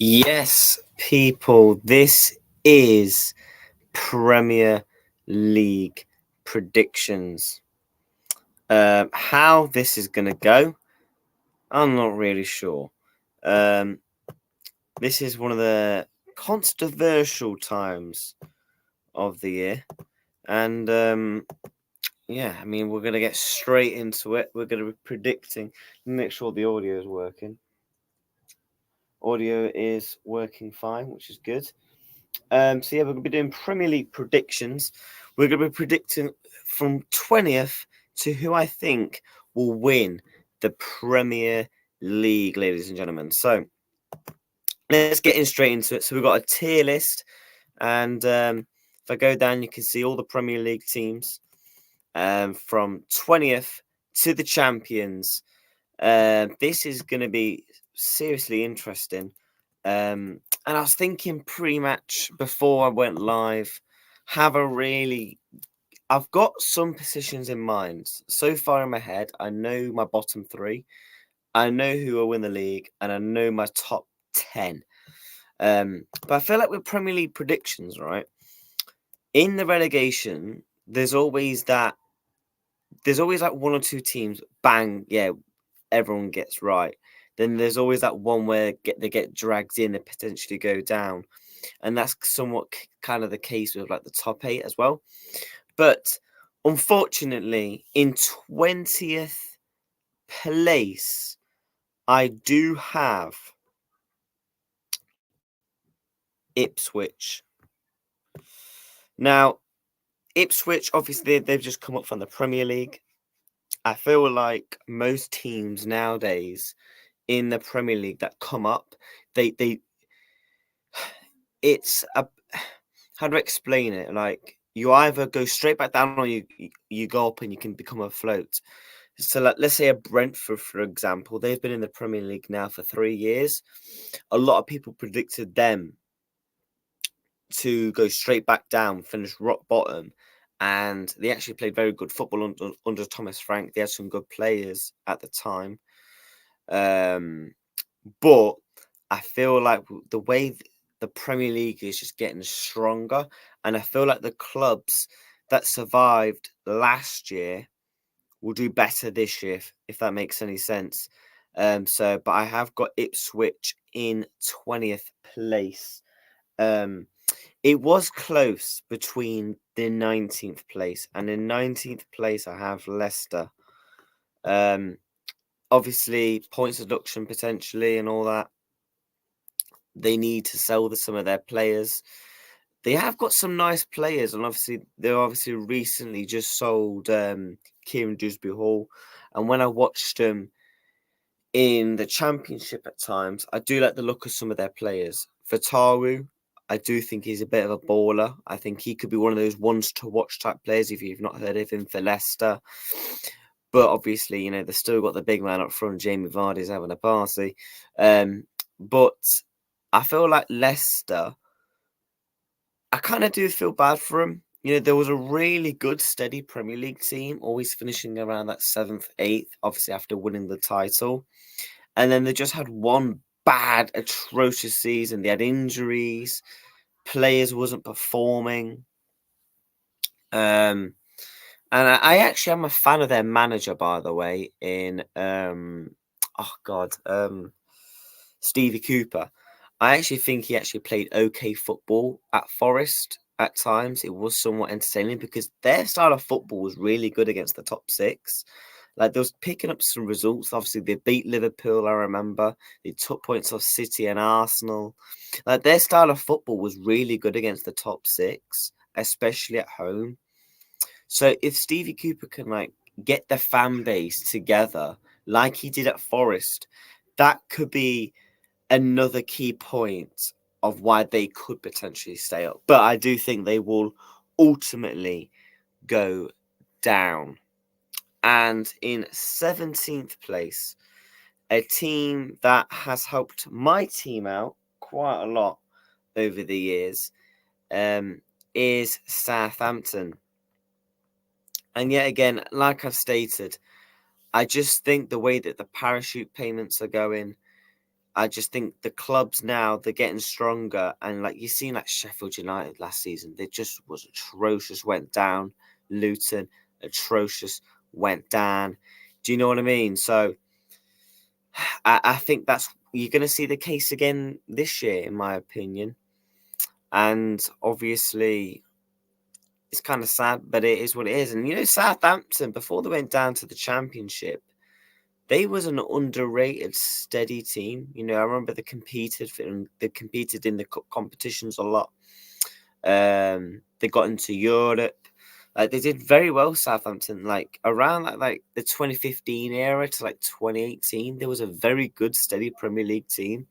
Yes, people, this is Premier League predictions. How this is going to go, I'm not really sure. Um, this is one of the controversial times of the year. And we're going to get straight into it. We're going to be predicting. Make sure the audio is working. Audio is working fine, which is good. We're going to be doing Premier League predictions. We're going to be predicting from 20th to who I think will win the Premier League, ladies and gentlemen. So let's get in straight into it. So we've got a tier list, and if I go down, you can see all the Premier League teams from 20th to the champions. This is going to be seriously interesting. And I was thinking pre-match before I went live, I've got some positions in mind. So far in my head, I know my bottom three, I know who will win the league, and I know my top 10. But I feel like with Premier League predictions, right, in the relegation, there's always like one or two teams, bang, yeah, everyone gets right. Then there's always that one where they get dragged in and potentially go down. And that's somewhat kind of the case with like the top 8 as well. But unfortunately, in 20th place, I do have Ipswich. Now, Ipswich, obviously, they've just come up from the Premier League. I feel like most teams nowadays in the Premier League that come up, it's a, how do I explain it? Like, you either go straight back down or you go up and you can become afloat. So, like, let's say a Brentford, for example, they've been in the Premier League now for 3 years. A lot of people predicted them to go straight back down, finish rock bottom, and they actually played very good football under Thomas Frank. They had some good players at the time, but I feel like the way the Premier League is just getting stronger, and I feel like the clubs that survived last year will do better this year, if that makes any sense. But I have got Ipswich in 20th place. It was close between the 19th place, and in 19th place I have Leicester. Obviously, points deduction potentially and all that. They need to sell some of their players. They have got some nice players, and they're recently just sold Kieran Dewsbury Hall. And when I watched them in the Championship at times, I do like the look of some of their players. Vataru, I do think he's a bit of a baller. I think he could be one of those ones to watch type players if you've not heard of him for Leicester. But obviously, they've still got the big man up front. Jamie Vardy's having a party. But I feel like Leicester, I kind of do feel bad for them. There was a really good, steady Premier League team, always finishing around that 7th, 8th, obviously after winning the title. And then they just had one bad, atrocious season. They had injuries. Players wasn't performing. And I actually am a fan of their manager, by the way, in Stevie Cooper. I actually think he actually played okay football at Forest at times. It was somewhat entertaining because their style of football was really good against the top 6. Like, they was picking up some results. Obviously, they beat Liverpool, I remember. They took points off City and Arsenal. Like, their style of football was really good against the top 6, especially at home. So if Stevie Cooper can, get the fan base together like he did at Forest, that could be another key point of why they could potentially stay up. But I do think they will ultimately go down. And in 17th place, a team that has helped my team out quite a lot over the years is Southampton. And yet again, like I've stated, I just think the way that the parachute payments are going, I just think the clubs now, they're getting stronger. And like you seen like Sheffield United last season, they just was atrocious, went down. Luton, atrocious, went down. Do you know what I mean? So I think that's you're going to see the case again this year, in my opinion. And obviously, it's kind of sad, but it is what it is. And you know, Southampton, before they went down to the Championship, they was an underrated, steady team. You know, I remember they competed in the cup competitions a lot. They got into Europe. Like they did very well, Southampton. Like around like the 2015 era to like 2018, there was a very good, steady Premier League team.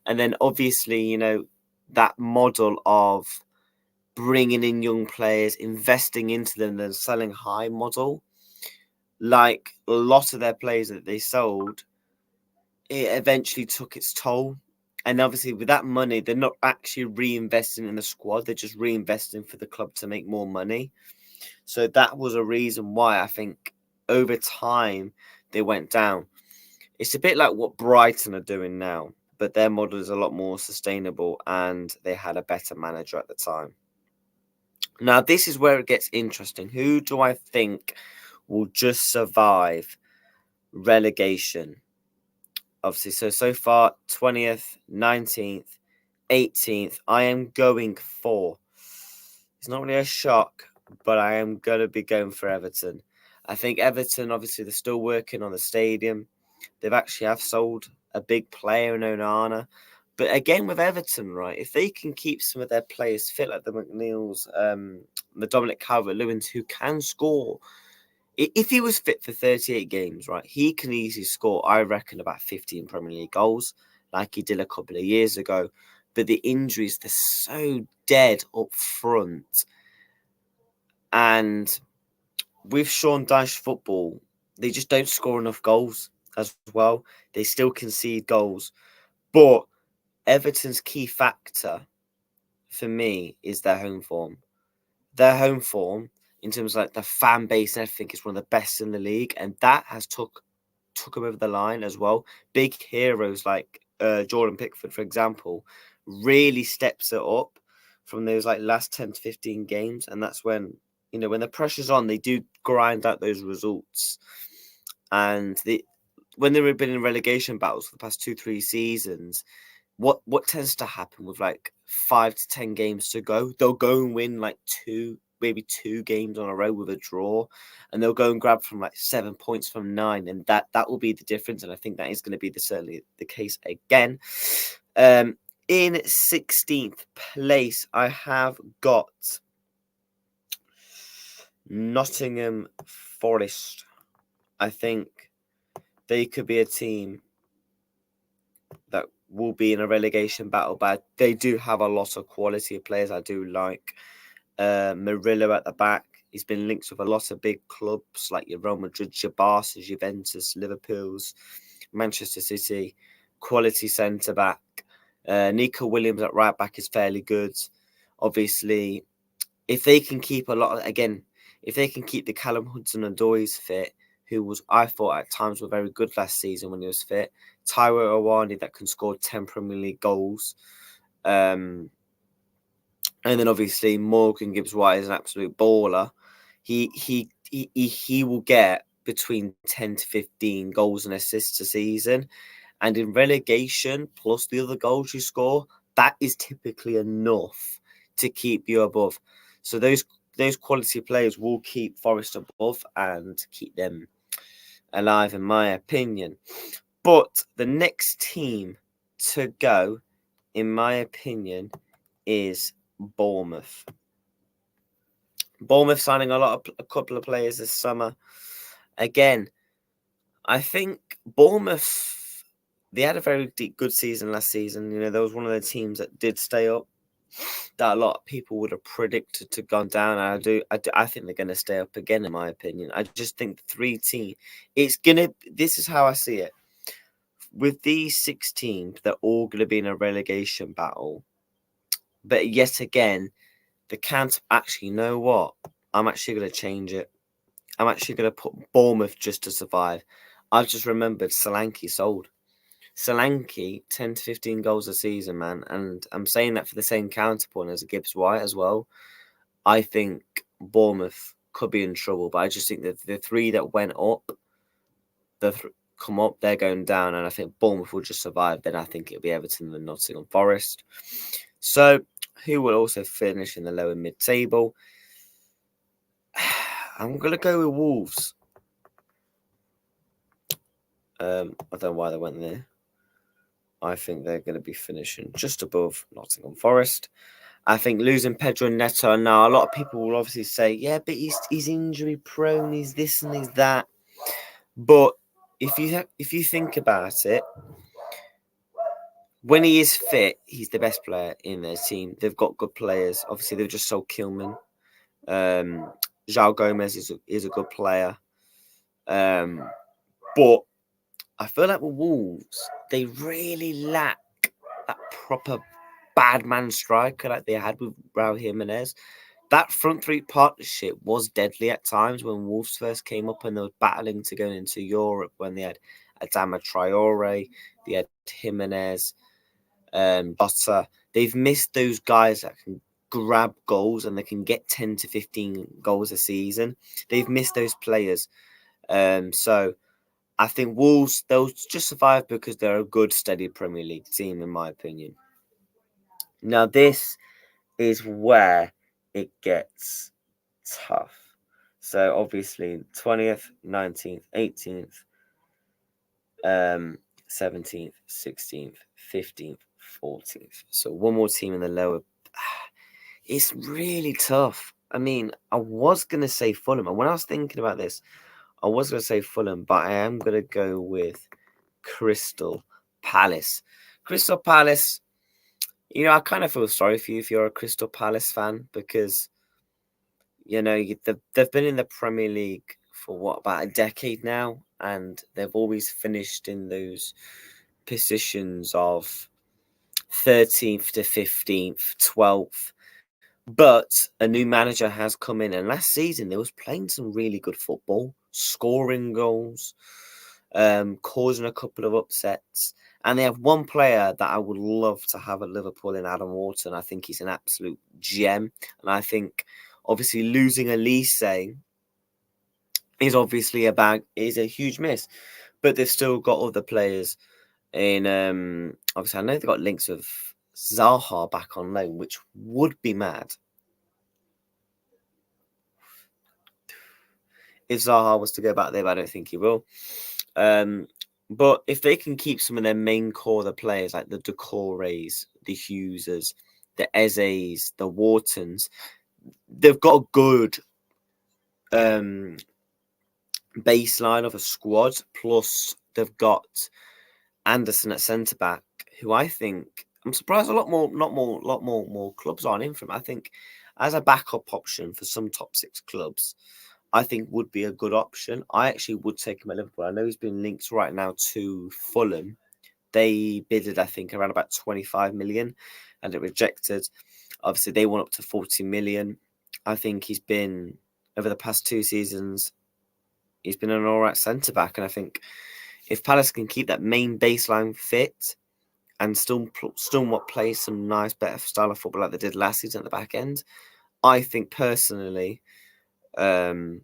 And then obviously, you know, that model of bringing in young players, investing into them, then selling high model. Like a lot of their players that they sold, it eventually took its toll. And obviously, with that money, they're not actually reinvesting in the squad. They're just reinvesting for the club to make more money. So that was a reason why I think over time they went down. It's a bit like what Brighton are doing now, but their model is a lot more sustainable and they had a better manager at the time. Now, this is where it gets interesting. Who do I think will just survive relegation? Obviously, so far 20th, 19th, 18th. I am going for. It's not really a shock, but I am going to be going for Everton. I think Everton, obviously, they're still working on the stadium. They've actually have sold a big player in Onana. But again, with Everton, right, if they can keep some of their players fit, like the McNeils, the Dominic Calvert-Lewins, who can score. If he was fit for 38 games, right, he can easily score, I reckon, about 15 Premier League goals, like he did a couple of years ago. But the injuries, they're so dead up front. And with Sean Dyche football, they just don't score enough goals as well. They still concede goals. But Everton's key factor for me is their home form. Their home form, in terms of like the fan base and everything, is one of the best in the league, and that has took them over the line as well. Big heroes like Jordan Pickford, for example, really steps it up from those like last 10 to 15 games, and that's when when the pressure's on, they do grind out those results. And when they've been in relegation battles for the past 2-3 seasons, what tends to happen with like 5 to 10 games to go, they'll go and win like maybe two games on a row with a draw, and they'll go and grab from like 7 points from 9, and that will be the difference. And I think that is going to be certainly the case again. In 16th place, I have got Nottingham Forest. I think they could be a team that will be in a relegation battle, but they do have a lot of quality of players I do like. Murillo at the back. He's been linked with a lot of big clubs like your Real Madrid, your Barca, Juventus, Liverpool's, Manchester City. Quality centre back. Nico Williams at right back is fairly good. Obviously, if they can keep if they can keep the Callum Hudson-Odois fit, who I thought at times were very good last season when he was fit. Taiwo Awani that can score 10 Premier League goals. And then obviously Morgan Gibbs-White is an absolute baller. He will get between 10 to 15 goals and assists a season. And in relegation, plus the other goals you score, that is typically enough to keep you above. So those quality players will keep Forest above and keep them alive, in my opinion. But the next team to go, in my opinion, is Bournemouth. Bournemouth signing a couple of players this summer. Again, I think Bournemouth, they had a very good season last season. You know, there was one of the teams that did stay up, that a lot of people would have predicted to go down. And I think they're going to stay up again, in my opinion. I just think the 3 teams, this is how I see it. With these 6 teams, they're all going to be in a relegation battle. But yet again, actually, you know what? I'm actually going to change it. I'm actually going to put Bournemouth just to survive. I've just remembered Solanke sold. Solanke, 10 to 15 goals a season, man. And I'm saying that for the same counterpoint as a Gibbs White as well. I think Bournemouth could be in trouble, but I just think that the three that went up, come up, they're going down, and I think Bournemouth will just survive. Then I think it'll be Everton and Nottingham Forest. So, who will also finish in the lower mid-table? I'm going to go with Wolves. I don't know why they went there. I think they're going to be finishing just above Nottingham Forest. I think losing Pedro Neto now, a lot of people will obviously say, yeah, but he's injury prone, he's this and he's that. But if you think about it, when he is fit, he's the best player in their team. They've got good players. Obviously, they've just sold Kilman. João Gomez is a good player. But I feel like with Wolves, they really lack that proper bad man striker like they had with Raul Jimenez. That front three partnership was deadly at times when Wolves first came up and they were battling to go into Europe when they had Adama Traore, they had Jimenez, Jota. They've missed those guys that can grab goals and they can get 10 to 15 goals a season. They've missed those players. So I think Wolves, they'll just survive because they're a good, steady Premier League team, in my opinion. Now, this is where it gets tough. So, obviously, 20th, 19th, 18th, 17th, 16th, 15th, 14th. So, one more team in the lower. It's really tough. I mean, I was going to say Fulham. And when I was thinking about this, I was going to say Fulham, but I am going to go with Crystal Palace. Crystal Palace, I kind of feel sorry for you if you're a Crystal Palace fan because, they've been in the Premier League for about a decade now, and they've always finished in those positions of 13th to 15th, 12th. But a new manager has come in, and last season they was playing some really good football, scoring goals, causing a couple of upsets. And they have one player that I would love to have at Liverpool in Adam Wharton. I think he's an absolute gem. And I think, obviously, losing Elise is obviously is a huge miss. But they've still got other players in, obviously, I know they've got links of Zaha back on loan, which would be mad. If Zaha was to go back there, but I don't think he will. But if they can keep some of their main core of the players, like the Decores, the Hugheses, the Ezes, the Whartons, they've got a good baseline of a squad. Plus, they've got Anderson at centre back, who I think I'm surprised a lot more clubs aren't in from. I think as a backup option for some top 6 clubs, I think would be a good option. I actually would take him at Liverpool. I know he's been linked right now to Fulham. They bidded, I think, around about 25 million and it rejected. Obviously, they went up to 40 million. I think he's been, over the past 2 seasons, he's been an all right centre-back. And I think if Palace can keep that main baseline fit and still play some nice, better style of football like they did last season at the back end, I think personally, they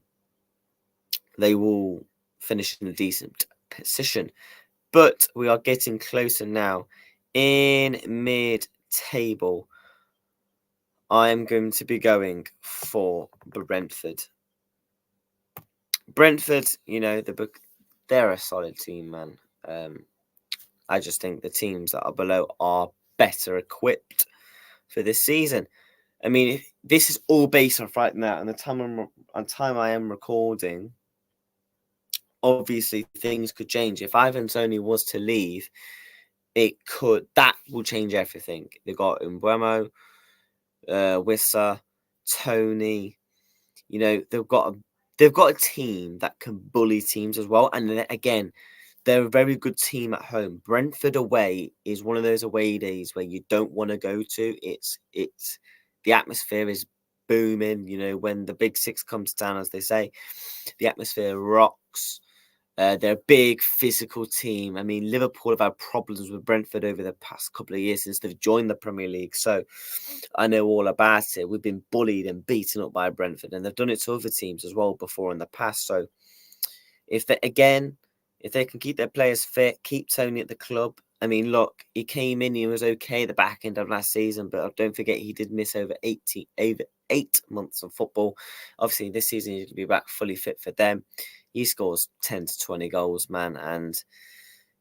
will finish in a decent position. But we are getting closer now. In mid-table, I am going to be going for Brentford. Brentford, they're a solid team, man. I just think the teams that are below are better equipped for this season. I mean, this is all based off right now, and the time I am recording, obviously things could change. If Ivan Toney was to leave, that will change everything. They've got Mbeumo, Wissa, Toney. They've got a team that can bully teams as well. And then, again, they're a very good team at home. Brentford away is one of those away days where you don't want to go to. It's the atmosphere is booming. When the big 6 comes down, as they say, the atmosphere rocks. They're a big physical team. I mean, Liverpool have had problems with Brentford over the past couple of years since they've joined the Premier League. So I know all about it. We've been bullied and beaten up by Brentford, and they've done it to other teams as well before in the past. So if they can keep their players fit, keep Tony at the club. I mean, look, he came in, he was okay at the back end of last season, but don't forget he did miss over 8 months of football. Obviously, this season he's going to be back fully fit for them. He scores 10 to 20 goals, man. And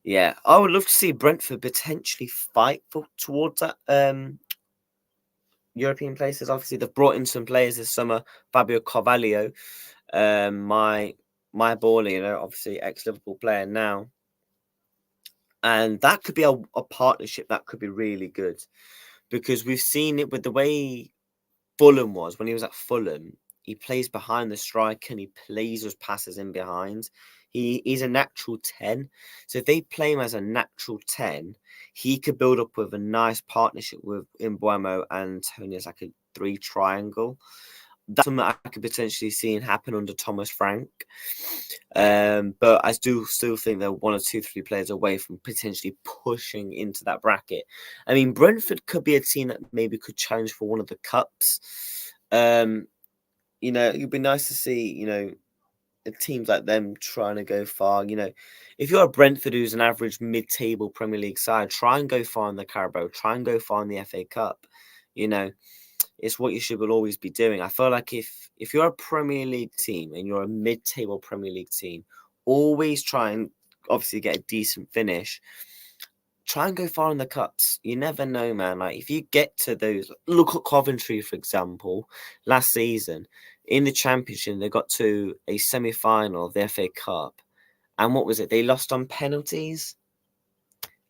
yeah, I would love to see Brentford potentially fight towards that European places. Obviously, they've brought in some players this summer. Fabio Carvalho, my baller, obviously ex-Liverpool player now. And that could be a partnership that could be really good, because we've seen it with the way Fulham was when he was at Fulham. He plays behind the striker and he plays those passes in behind. He's a natural 10. So if they play him as a natural 10, he could build up with a nice partnership with Mbeumo and Tony as like a 3 triangle. That's something that I could potentially see happen under Thomas Frank. But I do still think they're 1 or 2, 3 players away from potentially pushing into that bracket. I mean, Brentford could be a team that maybe could challenge for one of the cups. It'd be nice to see, teams like them trying to go far. If you're a Brentford who's an average mid-table Premier League side, try and go far in the Carabao, try and go far in the FA Cup. It's what you should always be doing. I feel like if you're a Premier League team and you're a mid-table Premier League team, always try and obviously get a decent finish. Try and go far in the cups. You never know, man. Like if you get to those, look at Coventry, for example, last season in the Championship, they got to a semi-final of the FA Cup, and what was it? They lost on penalties.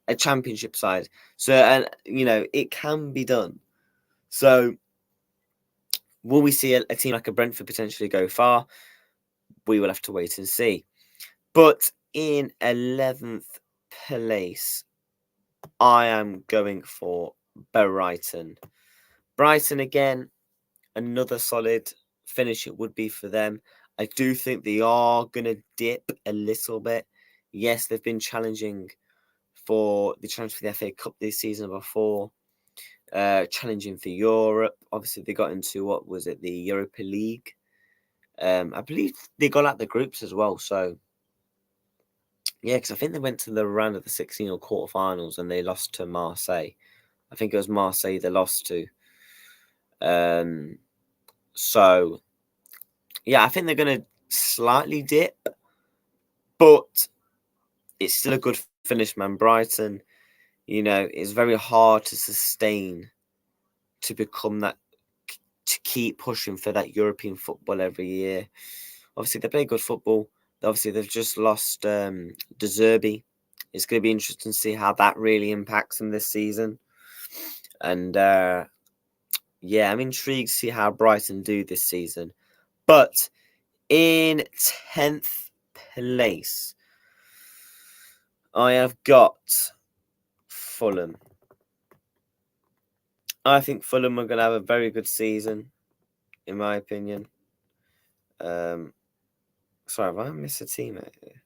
A Championship side, so and it can be done. So will we see a team like a Brentford potentially go far? We will have to wait and see. But in 11th place, I am going for Brighton. Brighton, again, another solid finish it would be for them. I do think they are going to dip a little bit. Yes, they've been challenging for the FA Cup this season before. Challenging for Europe. Obviously, they got into, what was it, the Europa League. I believe they got out the groups as well. So, yeah, because I think they went to the round of the 16 or quarterfinals and they lost to Marseille. I think it was Marseille they lost to. So, yeah, I think they're going to slightly dip, but it's still a good finish, man. Brighton, it's very hard to sustain to become that, to keep pushing for that European football every year. Obviously, they play good football. Obviously, they've just lost De Zerbi. It's going to be interesting to see how that really impacts them this season. And, yeah, I'm intrigued to see how Brighton do this season. But in 10th place, I have got Fulham. I think Fulham are going to have a very good season, in my opinion. Sorry, have I missed a team out here?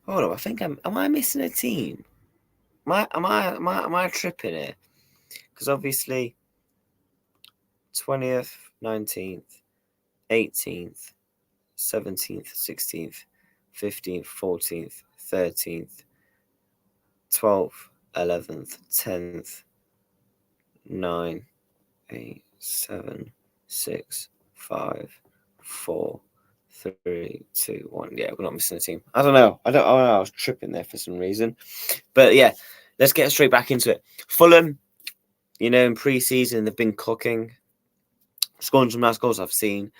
Hold on, I think am I missing a team? Am I tripping here? Because obviously 20th, 19th, 18th, 17th, 16th, 15th, 14th, 13th, 12th, 11th, 10th, 9, 8, 7, 6, 5, 4, 3, 2, 1. Yeah, we're not missing a team. I don't know. I was tripping there for some reason. But yeah, let's get straight back into it. Fulham, in pre-season, they've been cooking. Scoring some nice goals I've seen.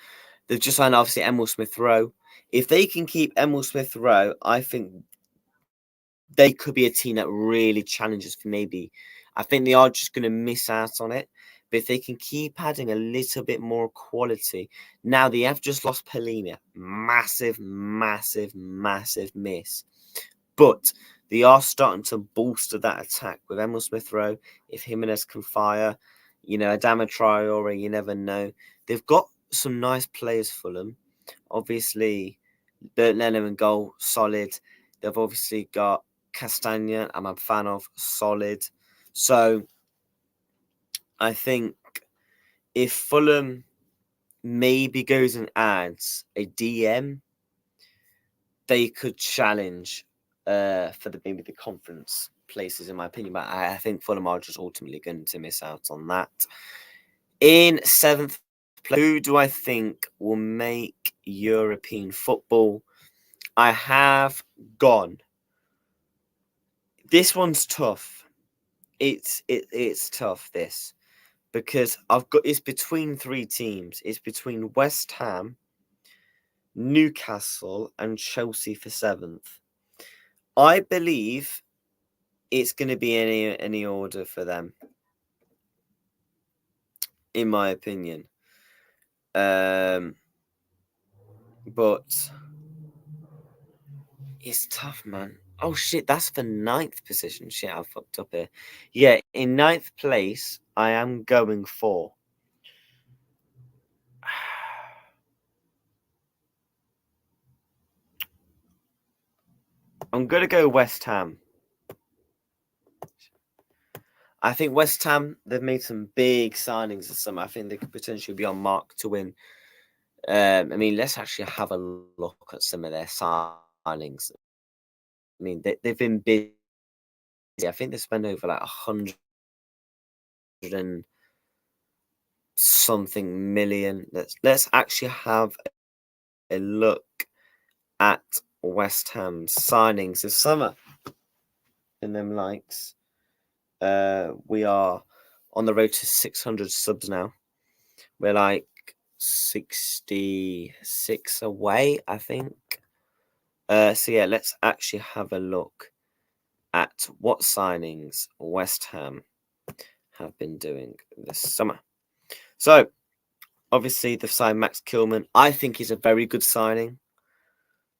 They've just signed, obviously, Emil Smith-Rowe. If they can keep Emil Smith-Rowe, I think they could be a team that really challenges for maybe. I think they are just going to miss out on it. But if they can keep adding a little bit more quality. Now, they have just lost Pelina. Massive, massive, massive miss. But They are starting to bolster that attack with Emil Smith Rowe. If Jimenez can fire, Adama Traore, you never know. They've got some nice players, Fulham. Obviously, Bert Leno in goal, solid. They've obviously got Castagna, I'm a fan of, solid. So I think if Fulham maybe goes and adds a DM, they could challenge for maybe the conference places, in my opinion. But I think Fulham are just ultimately going to miss out on that. In 7th place, who do I think will make European football? I have gone. This one's tough. It's tough, this, because it's between 3 teams. It's between West Ham, Newcastle, and Chelsea for 7th. I believe it's going to be any order for them, in my opinion. But it's tough, man. Oh shit, that's for 9th position. Shit, I fucked up here. Yeah, in 9th place, I am going for. I'm gonna go West Ham. I think West Ham, they've made some big signings this summer. I think they could potentially be on mark to win. Let's actually have a look at some of their signings. They've been busy. I think they spend over like 100 and something million. Let's actually have a look at West Ham's signings this summer. In them likes, we are on the road to 600 subs now. We're like 66 away, I think. So yeah, let's actually have a look at what signings West Ham have been doing this summer. So, obviously, they've signed Max Kilman. I think he's a very good signing.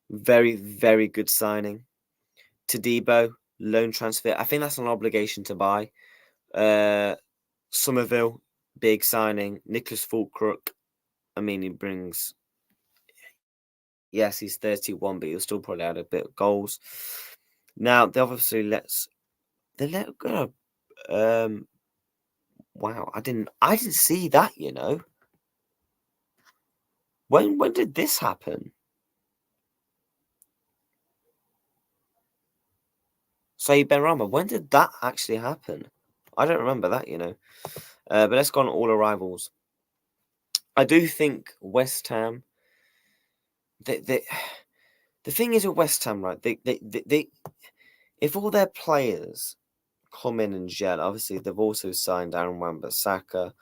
Very, very good signing. Todibo, loan transfer. I think that's an obligation to buy. Somerville, big signing. Nicholas Fulcrook. He brings. Yes, he's 31, but he'll still probably add a bit of goals. Now, they obviously they let go. Wow, I didn't see that. When did this happen? Say Benrahma, when did that actually happen? I don't remember that. But let's go on all arrivals. I do think West Ham. The thing is with West Ham, right? They if all their players come in and gel, obviously they've also signed Aaron Wan-Bissaka.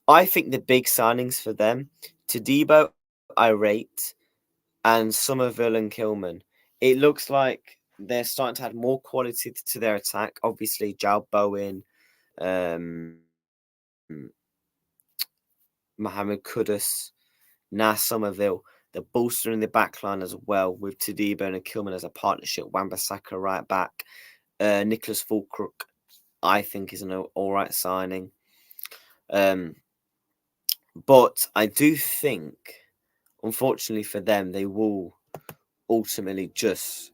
I think the big signings for them, Todibo, I rate, and Somerville and Kilman. It looks like they're starting to add more quality to their attack. Obviously, Jal Bowen, Mohamed Kudus, Nas Somerville. They're bolstering the backline as well with Todibo and Kilman as a partnership. Wan-Bissaka right back. Nicholas Fulcrook, I think, is an all right signing. But I do think, unfortunately for them, they will ultimately just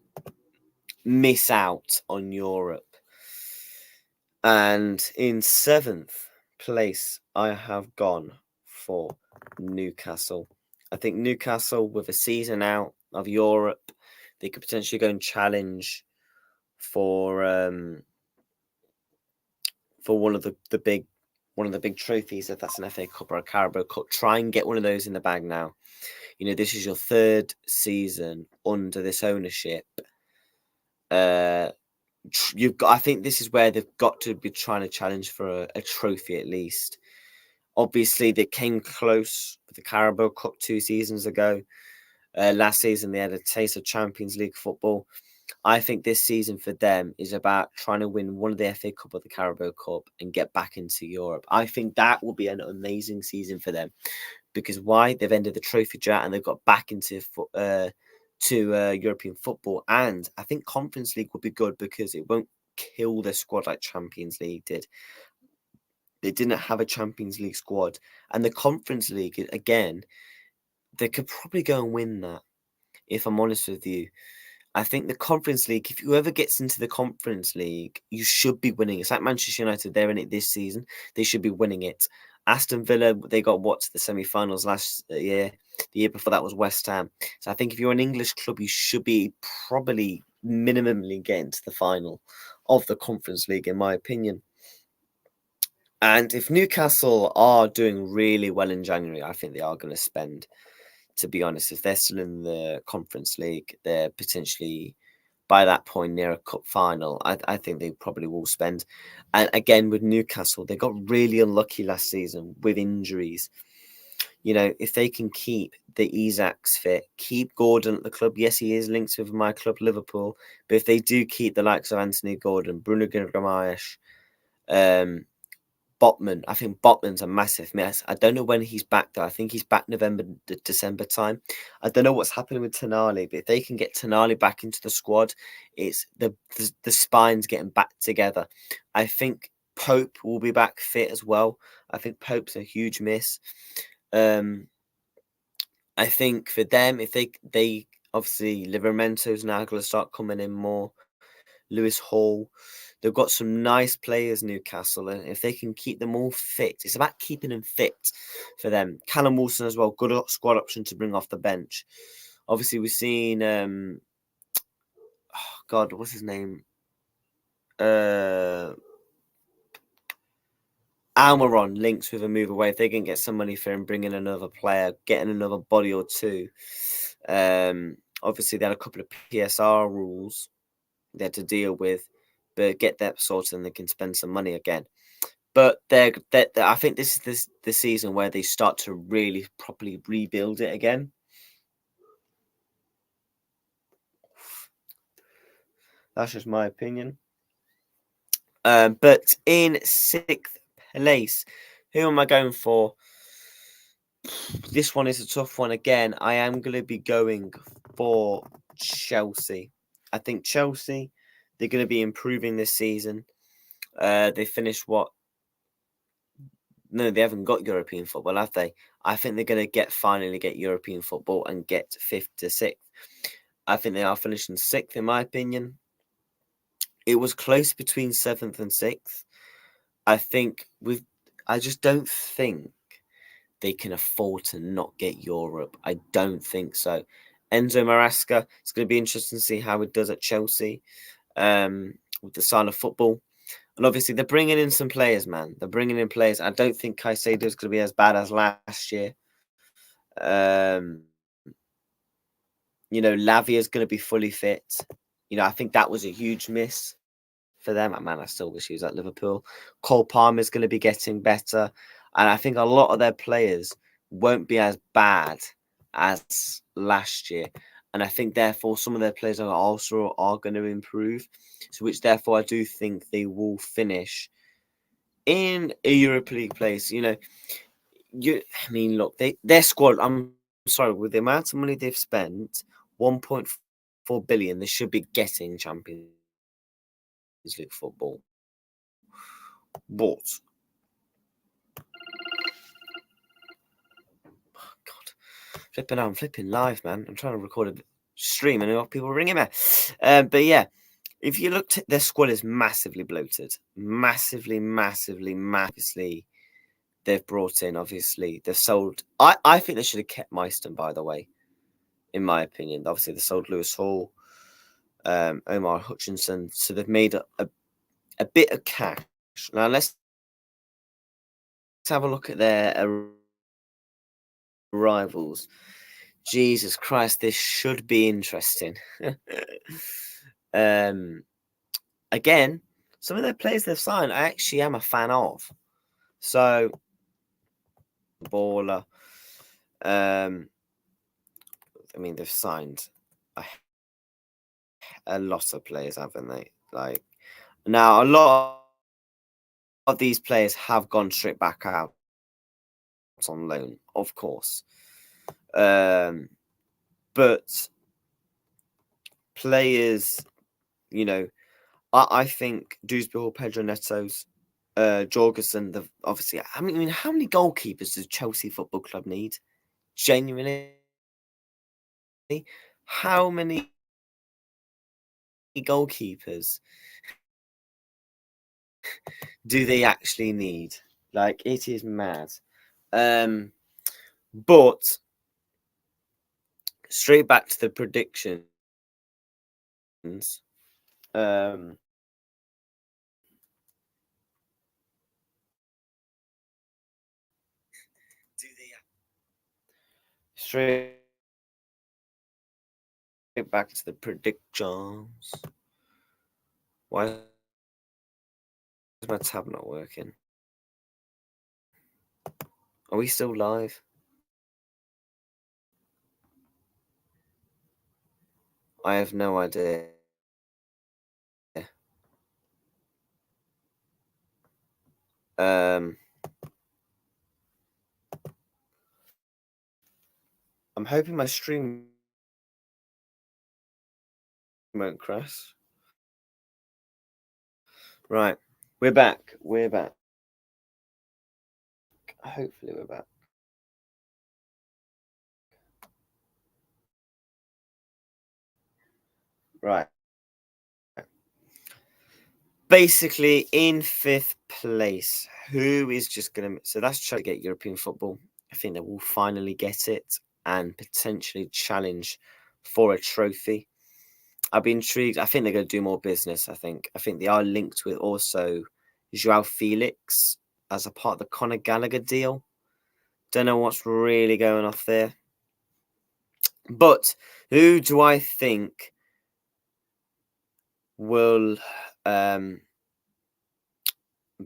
miss out on Europe. And in 7th place, I have gone for Newcastle. I think Newcastle, with a season out of Europe, they could potentially go and challenge for one of the big trophies, if that's an FA Cup or a Carabao Cup. Try and get one of those in the bag now. This is your 3rd season under this ownership. I think this is where they've got to be trying to challenge for a trophy at least. Obviously, they came close with the Carabao Cup 2 seasons ago. Last season, they had a taste of Champions League football. I think this season for them is about trying to win one of the FA Cup or the Carabao Cup and get back into Europe. I think that will be an amazing season for them. Because why? They've ended the trophy drought and they've got back into to European football. And I think Conference League would be good because it won't kill their squad like Champions League did. They didn't have a Champions League squad. And the Conference League, again, they could probably go and win that, if I'm honest with you. I think the Conference League, if whoever gets into the Conference League, you should be winning. It's like Manchester United, they're in it this season. They should be winning it. Aston Villa, they got to the semi-finals last year. The year before that was West Ham. So I think if you're an English club, you should be probably minimally getting to the final of the Conference League, in my opinion. And if Newcastle are doing really well in January, I think they are going to spend. To be honest, if they're still in the Conference League, they're potentially by that point near a cup final. I think they probably will spend. And again, with Newcastle, they got really unlucky last season with injuries. You know, if they can keep the Isaacs fit, keep Gordon at the club. Yes, he is linked with my club, Liverpool. But if they do keep the likes of Anthony Gordon, Bruno Guimaraes, Botman. I think Botman's a massive mess. I don't know when he's back though. I think he's back November, December time. I don't know what's happening with Tonali, but if they can get Tonali back into the squad, it's the spine's getting back together. I think Pope will be back fit as well. I think Pope's a huge miss. I think for them, if they obviously Livermento's now going to start coming in more. Lewis Hall. They've got some nice players, Newcastle, and if they can keep them all fit, it's about keeping them fit for them. Callum Wilson as well, good squad option to bring off the bench. Obviously, we've seen, God, what's his name? Almiron links with a move away. If they can get some money for him, bring in another player, getting another body or two. Obviously, they had a couple of PSR rules they had to deal with, but get that sorted and they can spend some money again. But I think this is the season where they start to really properly rebuild it again. That's just my opinion. But in 6th place, who am I going for? This one is a tough one again. I am going to be going for Chelsea. I think Chelsea, they're going to be improving this season. They finished what? No, they haven't got European football, have they? I think they're going to finally get European football and get 5th to 6th. I think they are finishing 6th, in my opinion. It was close between 7th and 6th. I just don't think they can afford to not get Europe. I don't think so. Enzo Maresca, it's going to be interesting to see how it does at Chelsea with the style of football. And obviously, they're bringing in some players, man. They're bringing in players. I don't think Caicedo is going to be as bad as last year. Lavia is going to be fully fit. I think that was a huge miss for them. Man, I still wish he was at Liverpool. Cole Palmer is going to be getting better. And I think a lot of their players won't be as bad as last year. And I think, therefore, some of their players are going to improve. So, which, therefore, I do think they will finish in a Europa League place. Look, their squad, I'm sorry, with the amount of money they've spent, 1.4 billion, they should be getting Champions League football. But I'm flipping live, man. I'm trying to record a stream and people ringing me. But yeah, if you look, their squad is massively bloated, massively. They've brought in, obviously, they've sold. I think they should have kept Meiston, by the way, in my opinion. Obviously, they sold Lewis Hall, Omar Hutchinson, so they've made a bit of cash. Now let's have a look at their rivals. Jesus Christ, this should be interesting. Again, some of their players they've signed, I actually am a fan of. So, baller. They've signed a lot of players, haven't they? Now, a lot of these players have gone straight back out on loan, of course. But players, you know, I think Dewsbury, Pedro Neto's, Jorgensen, obviously, I mean, how many goalkeepers does Chelsea Football Club need? Genuinely, how many goalkeepers do they actually need? Like, it is mad. But straight back to the predictions. Straight back to the predictions. Why is my tab not working? Are we still live? I have no idea. I'm hoping my stream won't crash. Right, we're back. Hopefully we're back. Right. Basically, in 5th place, who is just going to... So that's trying to get European football. I think they will finally get it and potentially challenge for a trophy. I'd be intrigued. I think they're going to do more business, I think they are linked with also Joao Felix as a part of the Conor Gallagher deal. Don't know what's really going off there. But who do I think will be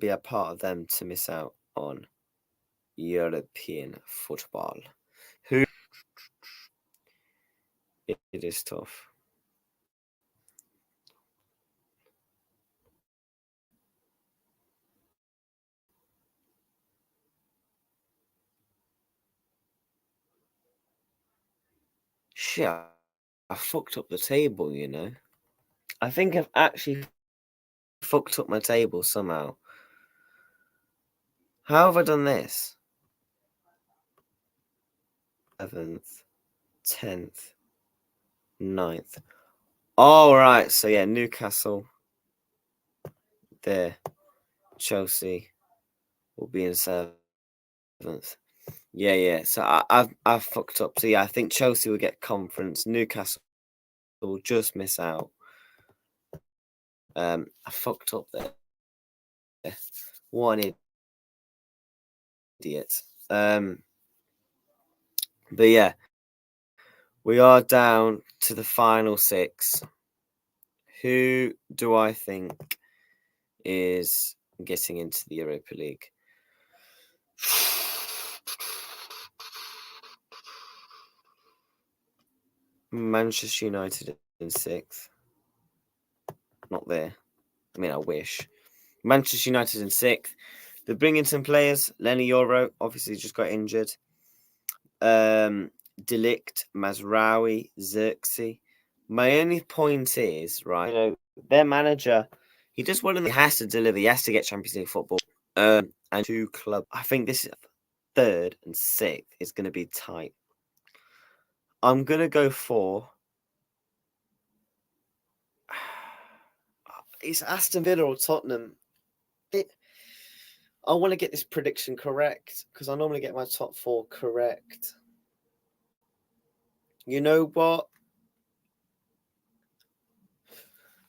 a part of them to miss out on European football? Who? It is tough. Shit, I fucked up the table, you know. I think I've actually fucked up my table somehow. How have I done this? 11th, 10th, 9th. All right, so yeah, Newcastle there. Chelsea will be in 7th. Yeah. So I've fucked up. So yeah, I think Chelsea will get conference. Newcastle will just miss out. I fucked up there. What an idiot. But yeah, we are down to the final 6. Who do I think is getting into the Europa League? Manchester United in 6th. Not there. I mean, I wish. Manchester United in 6th. They're bringing some players. Lenny Yoro obviously just got injured. Delict, Mazraoui, Xerxes. My only point is, right, you know, their manager, he does well and he has to deliver. He has to get Champions League football. And 2 clubs. I think this 3rd and 6th is going to be tight. I'm going to go for... It's Aston Villa or Tottenham. I want to get this prediction correct because I normally get my top 4 correct. You know what?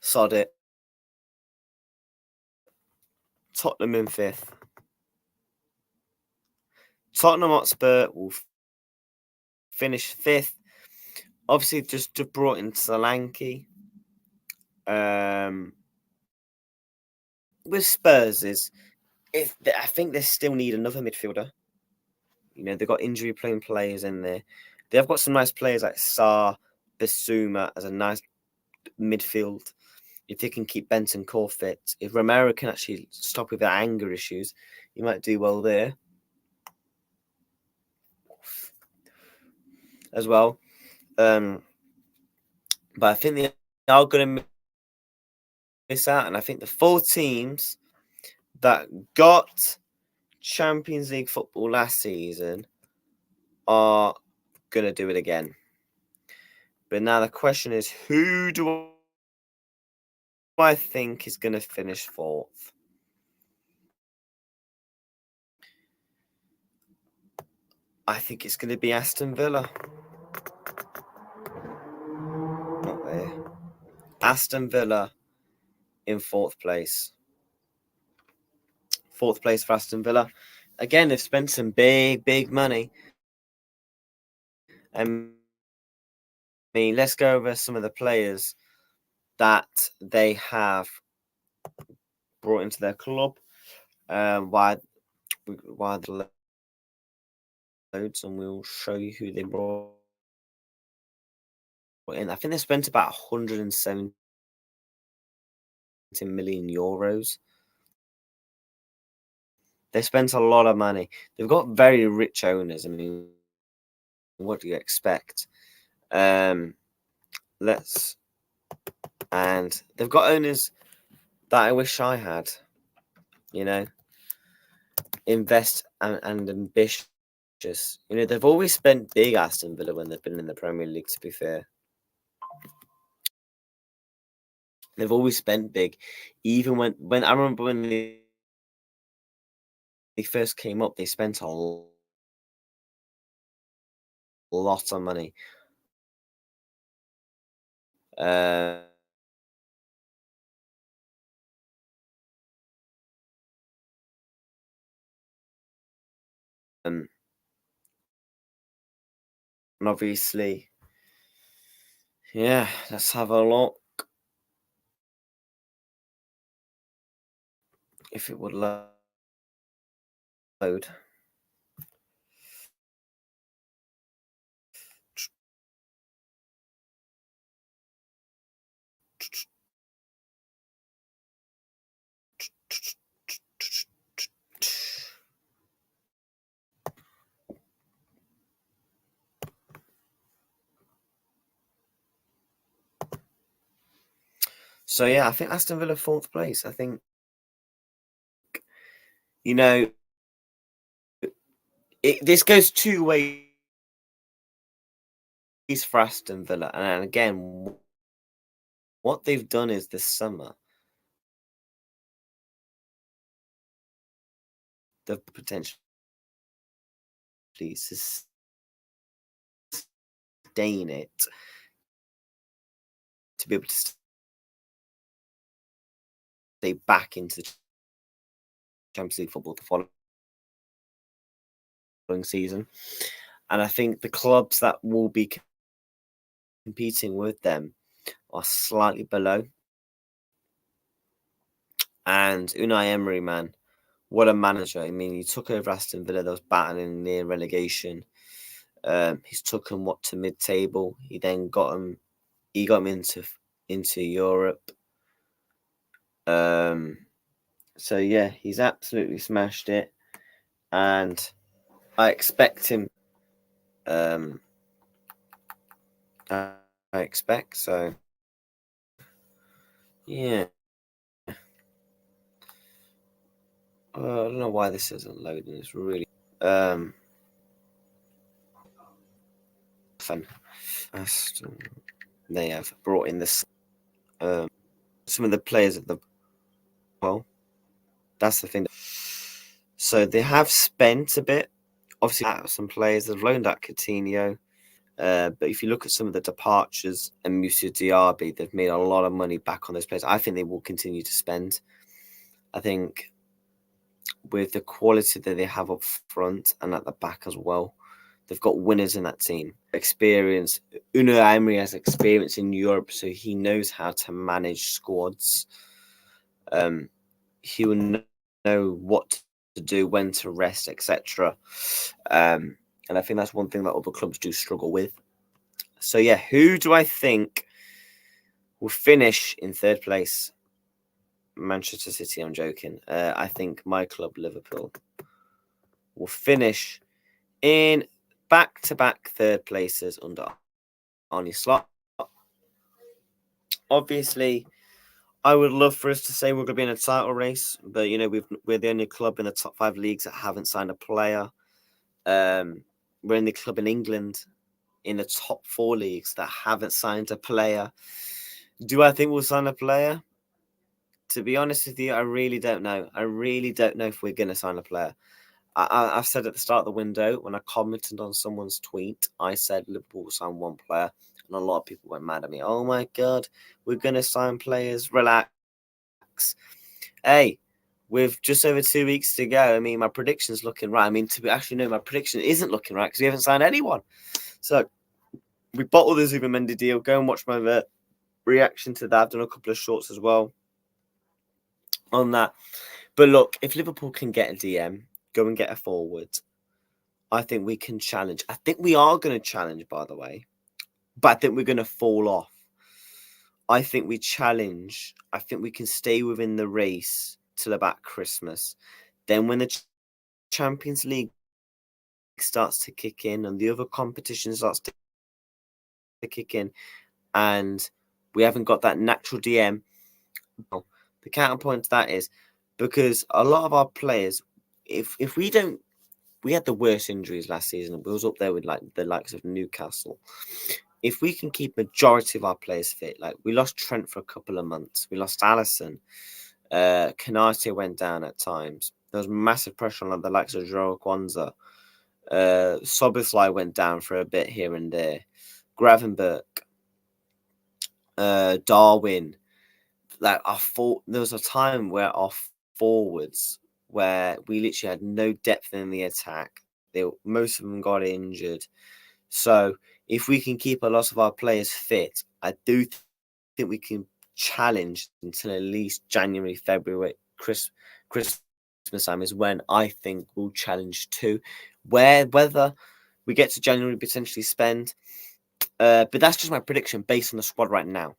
Sod it. Tottenham in 5th. Tottenham Hotspur will finish 5th. Obviously, just brought in Solanke. With Spurs I think they still need another midfielder. You know, they've got injury-prone players in there. They've got some nice players like Sarr, Bissouma as a nice midfield. If they can keep Benton Core fit, if Romero can actually stop with their anger issues, he might do well there as well. But I think the are going to miss out. And I think the 4 teams that got Champions League football last season are going to do it again. But now the question is, who do I think is going to finish 4th? I think it's going to be Aston Villa. Not there. Aston Villa in 4th place. 4th place for Aston Villa. Again, they've spent some big money. I mean, let's go over some of the players that they have brought into their club. Why the loads, and we'll show you who they brought in. I think they spent about 170 million euros. They spent a lot of money. They've got very rich owners. I mean, what do you expect? And they've got owners that I wish I had. You know, invest and ambitious. You know, they've always spent big, Aston Villa, when they've been in the Premier League, to be fair. They've always spent big. Even when I remember when they first came up, they spent a lot of money. And obviously, yeah, let's have a look. If it would load. So yeah, I think Aston Villa 4th place. I think, you know, this goes 2 ways for Aston Villa. And again, what they've done is this summer, they've potentially sustain it to be able to stay back into the Champions League football the following season. And I think the clubs that will be competing with them are slightly below. And Unai Emery, man, what a manager. I mean, he took over Aston Villa, that was battling near relegation. He's took them to mid-table. He then got them into Europe. So yeah, he's absolutely smashed it, and I expect him. I expect so. Yeah. I don't know why this isn't loading. It's really fun. They have brought in this some of the players at the that's the thing. So they have spent a bit. Obviously, some players they've loaned out Coutinho. But if you look at some of the departures and Moussa Diaby, they've made a lot of money back on those players. I think they will continue to spend. I think with the quality that they have up front and at the back as well, they've got winners in that team. Experience. Unai Emery has experience in Europe, so he knows how to manage squads. He will know what to do, when to rest, etc. And I think that's one thing that other clubs do struggle with. So yeah, who do I think will finish in 3rd place? Manchester City, I'm joking. I think my club, Liverpool, will finish in back-to-back 3rd places under Arne Slot. Obviously, I would love for us to say we're going to be in a title race, but we're the only club in the top 5 leagues that haven't signed a player. We're in the club in England in the top 4 leagues that haven't signed a player. Do I think we'll sign a player? To be honest with you, I really don't know. I really don't know if we're going to sign a player. I've said at the start of the window, when I commented on someone's tweet, I said Liverpool will sign one player, and a lot of people went mad at me. Oh my God, we're going to sign players. Relax. Hey, with just over 2 weeks to go, I mean, my prediction's looking right. I mean, my prediction isn't looking right because we haven't signed anyone. So we bottled the Zubimendi deal. Go and watch my reaction to that. I've done a couple of shorts as well on that. But look, if Liverpool can get a DM, go and get a forward, I think we can challenge. I think we are going to challenge, by the way, but I think we're going to fall off. I think we challenge. I think we can stay within the race till about Christmas. Then when the Champions League starts to kick in and the other competition starts to kick in and we haven't got that natural DM, the counterpoint to that is because a lot of our players, if we don't, we had the worst injuries last season. We was up there with like the likes of Newcastle. If we can keep majority of our players fit, like we lost Trent for a couple of months, we lost Alisson, Canate went down at times. There was massive pressure on the likes of Joao Kwanzaa. Soboslai went down for a bit here and there. Gravenberch, Darwin. Like there was a time where our forwards, where we literally had no depth in the attack. Most of them got injured. So if we can keep a lot of our players fit, I do think we can challenge until at least January, February, Christmas time is when I think we'll challenge too. Whether we get to January, potentially spend, but that's just my prediction based on the squad right now.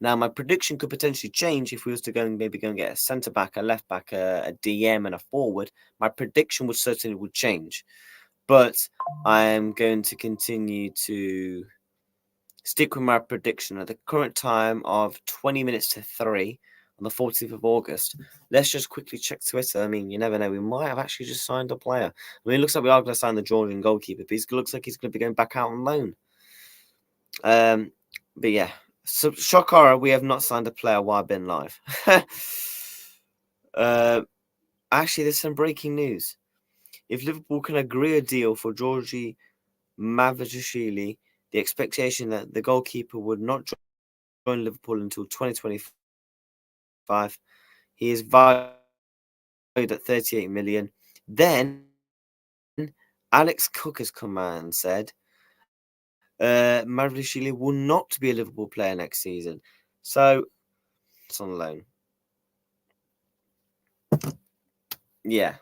Now, my prediction could potentially change if we was to go and get a centre back, a left back, a DM, and a forward. My prediction would change, but I am going to continue to stick with my prediction at the current time of 20 minutes to 3 on the 14th of August. Let's just quickly check Twitter. I mean, you never know. We might have actually just signed a player. I mean, it looks like we are going to sign the Georgian goalkeeper, but it looks like he's going to be going back out on loan. But yeah, so shock horror, we have not signed a player while I've been live. Actually, there's some breaking news. If Liverpool can agree a deal for Georgi Mavashvili, the expectation that the goalkeeper would not join Liverpool until 2025. He is valued at 38 million. Then Alex Cook has come out and said Mavashvili will not be a Liverpool player next season. So it's on loan. Yeah.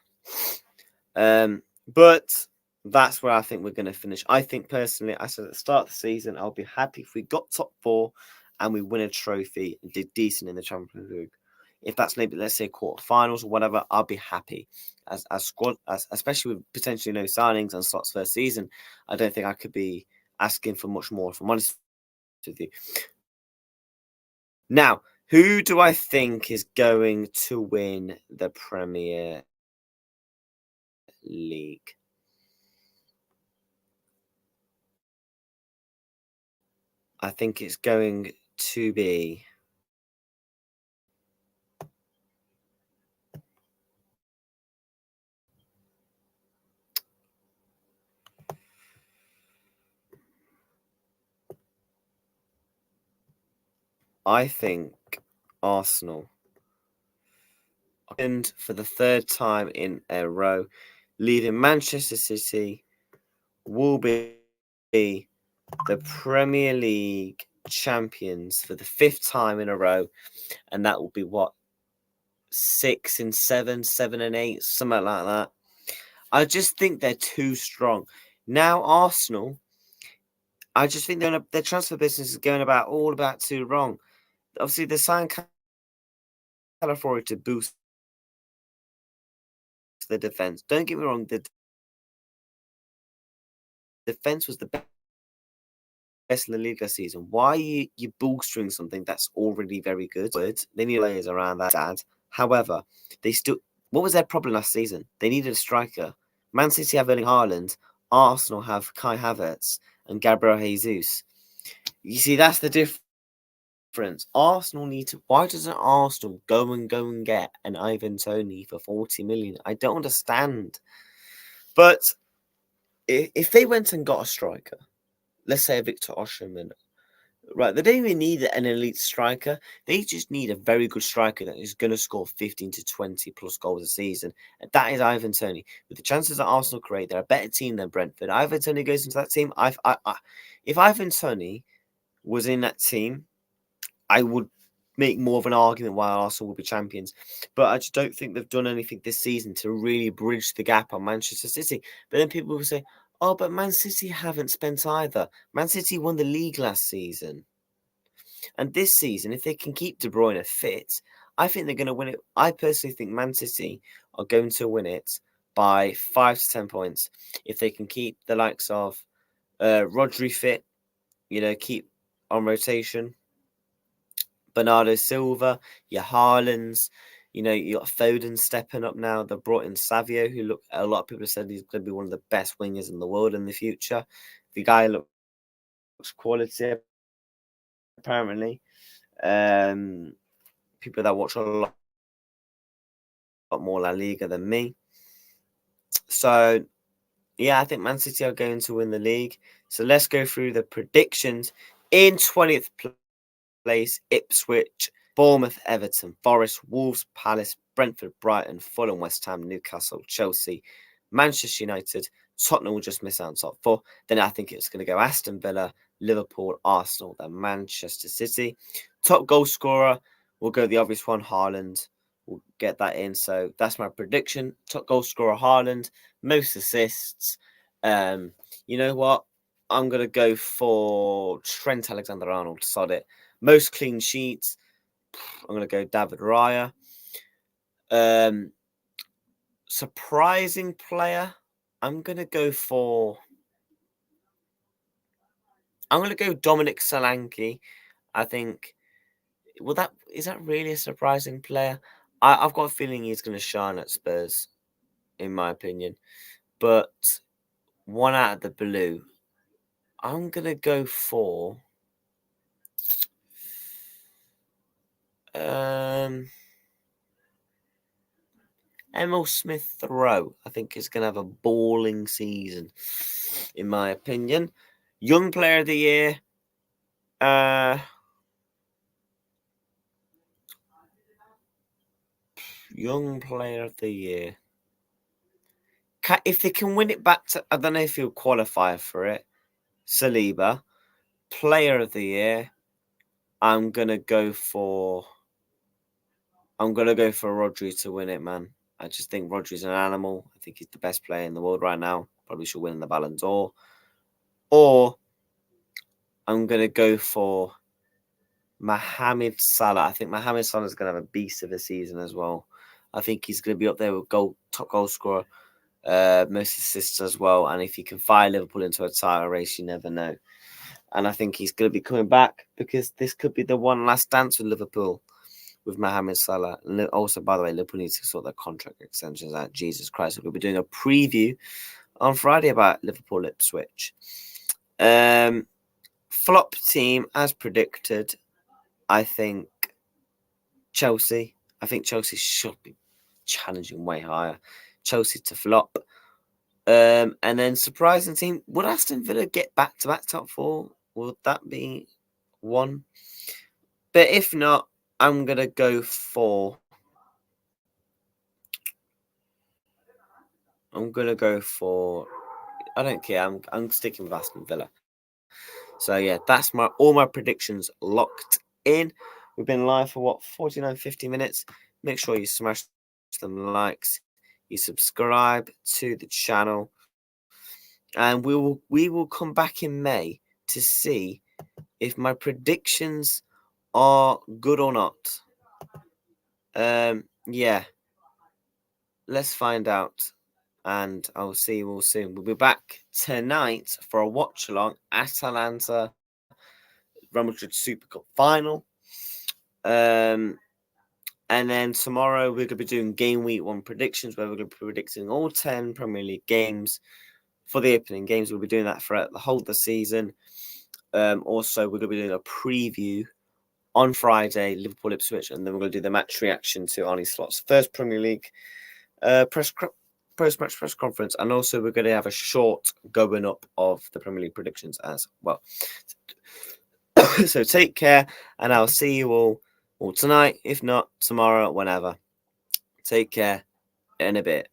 But that's where I think we're going to finish. I think personally, I said at the start of the season, I'll be happy if we got top 4 and we win a trophy and did decent in the Champions League. If that's maybe, let's say, quarterfinals or whatever, I'll be happy. As squad, especially with potentially no signings and Slot's first season, I don't think I could be asking for much more, if I'm honest with you. Now, who do I think is going to win the Premier League? I think it's going to be I think Arsenal. And for the 3rd time in a row, leaving Manchester City will be the Premier League champions for the 5th time in a row. And that will be what? 6 and 7, 7 and 8, something like that. I just think they're too strong. Now, Arsenal, I just think their transfer business is going all about too wrong. Obviously, they signed Calafiori to boost the defense. Don't get me wrong, the defense was the best in the league last season. Why are you bolstering something that's already very good? They need players around that. However, they still. What was their problem last season? They needed a striker. Man City have Erling Haaland. Arsenal have Kai Havertz and Gabriel Jesus. You see, that's the difference. Arsenal need to. Why doesn't Arsenal go and get an Ivan Toney for 40 million? I don't understand. But if they went and got a striker, let's say a Victor Osimhen, right? They don't even need an elite striker. They just need a very good striker that is going to score 15 to 20 plus goals a season. And that is Ivan Toney. With the chances that Arsenal create, they're a better team than Brentford. Ivan Toney goes into that team. If Ivan Toney was in that team, I would make more of an argument why Arsenal will be champions. But I just don't think they've done anything this season to really bridge the gap on Manchester City. But then people will say, oh, but Man City haven't spent either. Man City won the league last season. And this season, if they can keep De Bruyne fit, I think they're going to win it. I personally think Man City are going to win it by 5 to 10 points. If they can keep the likes of Rodri fit, keep on rotation. Bernardo Silva, your Haalands, you got Foden stepping up now. They brought in Savio, who a lot of people have said he's going to be one of the best wingers in the world in the future. The guy looks quality, apparently. People that watch a lot more La Liga than me. So, yeah, I think Man City are going to win the league. So let's go through the predictions. In 20th place, Ipswich, Bournemouth, Everton, Forest, Wolves, Palace, Brentford, Brighton, Fulham, West Ham, Newcastle, Chelsea, Manchester United. Tottenham will just miss out on top 4. Then I think it's going to go Aston Villa, Liverpool, Arsenal, then Manchester City. Top goal scorer will go the obvious one, Haaland. We'll get that in. So that's my prediction. Top goal scorer, Haaland. Most assists. You know what? I'm going to go for Trent Alexander-Arnold. Sod it. Most clean sheets. I'm going to go David Raya. Surprising player. I'm going to go Dominic Solanke. I think. Is that really a surprising player? I've got a feeling he's going to shine at Spurs, in my opinion. But one out of the blue, I'm going to go for Emil Smith-Rowe. I think is going to have a balling season, in my opinion. Young Player of the Year. Young Player of the Year. If they can win it back to, I don't know if he'll qualify for it. Saliba. Player of the Year. I'm gonna go for Rodri to win it, man. I just think Rodri's an animal. I think he's the best player in the world right now. Probably should win the Ballon d'Or. Or I'm gonna go for Mohamed Salah. I think Mohamed Salah is gonna have a beast of a season as well. I think he's gonna be up there with top goal scorer, most assists as well. And if he can fire Liverpool into a title race, you never know. And I think he's going to be coming back because this could be the one last dance with Liverpool with Mohamed Salah. And also, by the way, Liverpool needs to sort their contract extensions out. Jesus Christ. We'll be doing a preview on Friday about Liverpool Ipswich. Flop team, as predicted, I think Chelsea. I think Chelsea should be challenging way higher. Chelsea to flop. And then surprising team, would Aston Villa get back-to-back top 4? Would that be one? But if not, I'm going to go for... I don't care. I'm sticking with Aston Villa. So, yeah, that's all my predictions locked in. We've been live for, 49, 50 minutes. Make sure you smash them likes. You subscribe to the channel. And we will come back in May to see if my predictions are good or not. Yeah. Let's find out. And I'll see you all soon. We'll be back tonight for a watch along Atalanta Real Madrid Super Cup final. And then tomorrow we're going to be doing game week 1 predictions, where we're going to be predicting all 10 Premier League games for the opening games. We'll be doing that throughout the whole of the season. Also, we're going to be doing a preview on Friday, Liverpool Ipswich, and then we're going to do the match reaction to Arne Slot's first Premier League post-match press conference, and also we're going to have a short going up of the Premier League predictions as well. So take care, and I'll see you all tonight, if not tomorrow, whenever. Take care in a bit.